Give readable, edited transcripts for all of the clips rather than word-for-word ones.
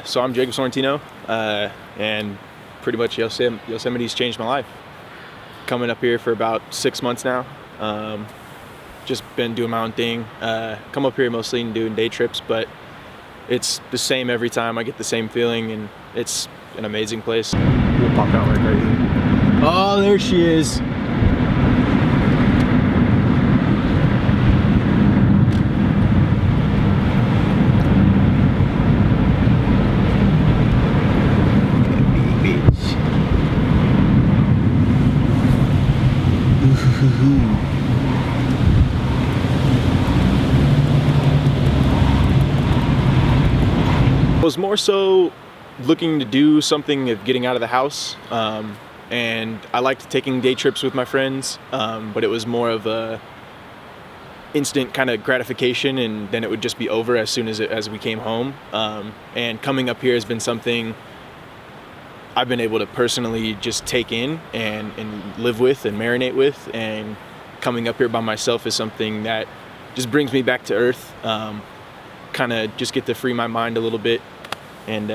So I'm Jacob Sorrentino, and pretty much Yosemite's changed my life. Coming up here for about 6 months now. Just been doing my own thing. Come up here mostly and doing day trips, but it's the same every time. I get the same feeling, and it's an amazing place. We'll pop out like right here. Oh, there she is. I was more so looking to do something of getting out of the house, and I liked taking day trips with my friends, but it was more of a instant kind of gratification, and then it would just be over as soon as we came home. And coming up here has been something I've been able to personally just take in and live with and marinate with, and coming up here by myself is something that just brings me back to earth. Kind of just get to free my mind a little bit, and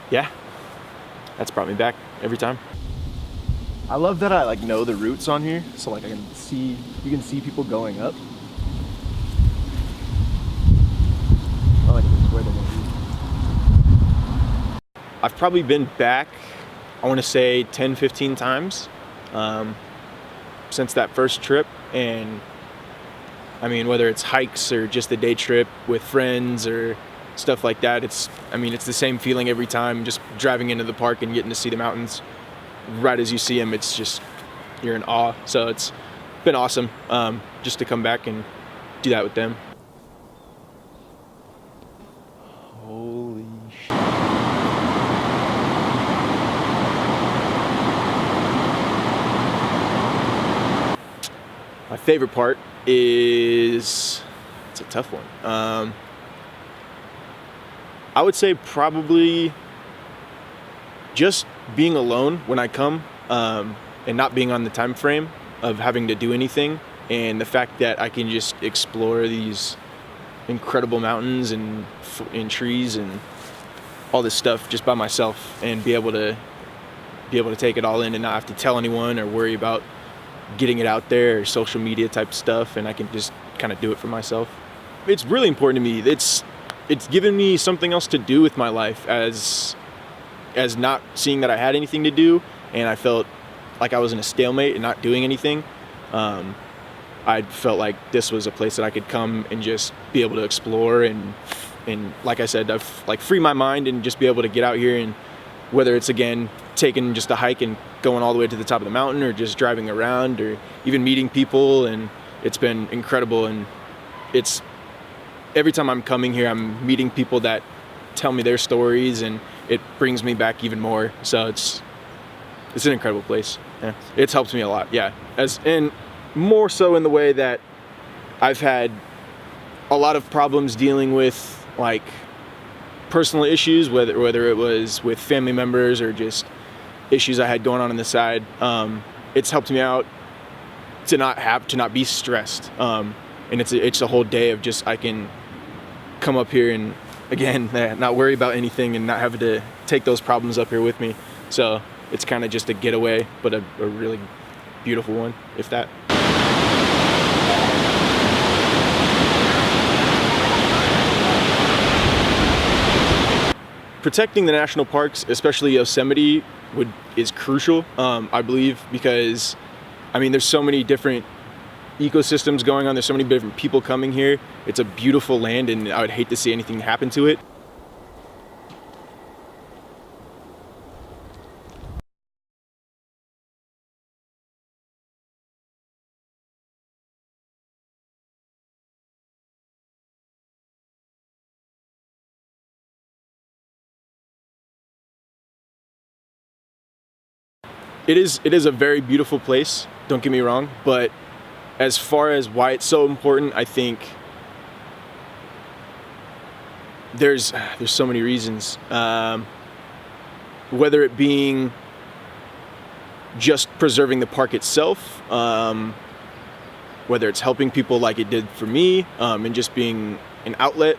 yeah, that's brought me back every time. I love that I know the routes on here, so you can see people going up. I like this where they're gonna be. I've probably been back, I want to say 10-15 times since that first trip, and I mean, whether it's hikes or just a day trip with friends or stuff like that, it's the same feeling every time, just driving into the park and getting to see the mountains. Right as you see them, it's just, you're in awe. So it's been awesome just to come back and do that with them. Holy shit. My favorite part is, it's a tough one. I would say probably just being alone when I come, and not being on the time frame of having to do anything, and the fact that I can just explore these incredible mountains and trees and all this stuff just by myself, and be able to take it all in and not have to tell anyone or worry about getting it out there or social media type stuff, and I can just kind of do it for myself. It's really important to me. It's given me something else to do with my life, as not seeing that I had anything to do, and I felt like I was in a stalemate and not doing anything. I felt like this was a place that I could come and just be able to explore and like I said, free my mind and just be able to get out here, and whether it's again taking just a hike and going all the way to the top of the mountain, or just driving around, or even meeting people, and it's been incredible. And it's every time I'm coming here, I'm meeting people that tell me their stories, and it brings me back even more. So it's an incredible place. Yeah. It's helped me a lot. Yeah, and more so in the way that I've had a lot of problems dealing with personal issues, whether it was with family members or just issues I had going on the side. It's helped me out to not be stressed. And it's a whole day of just, I can come up here and again not worry about anything and not having to take those problems up here with me. So it's kind of just a getaway, but a really beautiful one, if that. Protecting the national parks, especially Yosemite, is crucial, I believe, because there's so many different ecosystems going on. There's so many different people coming here. It's a beautiful land, and I would hate to see anything happen to it. It is a very beautiful place, don't get me wrong, but as far as why it's so important, I think there's so many reasons. Whether it being just preserving the park itself, whether it's helping people like it did for me, and just being an outlet,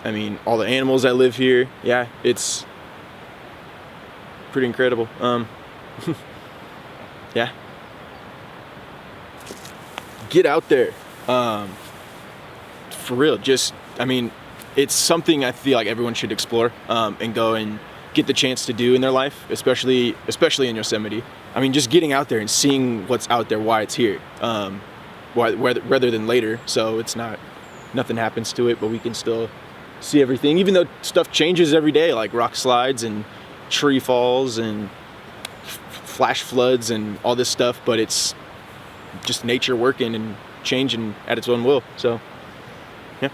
I mean, all the animals that live here. Yeah, it's pretty incredible. Yeah. Get out there. For real, just, I mean, it's something I feel like everyone should explore and go and get the chance to do in their life, especially in Yosemite. I mean, just getting out there and seeing what's out there, why it's here, rather than later. So it's nothing happens to it, but we can still see everything, even though stuff changes every day, like rock slides and tree falls and flash floods and all this stuff. But it's just nature working and changing at its own will. So, yeah.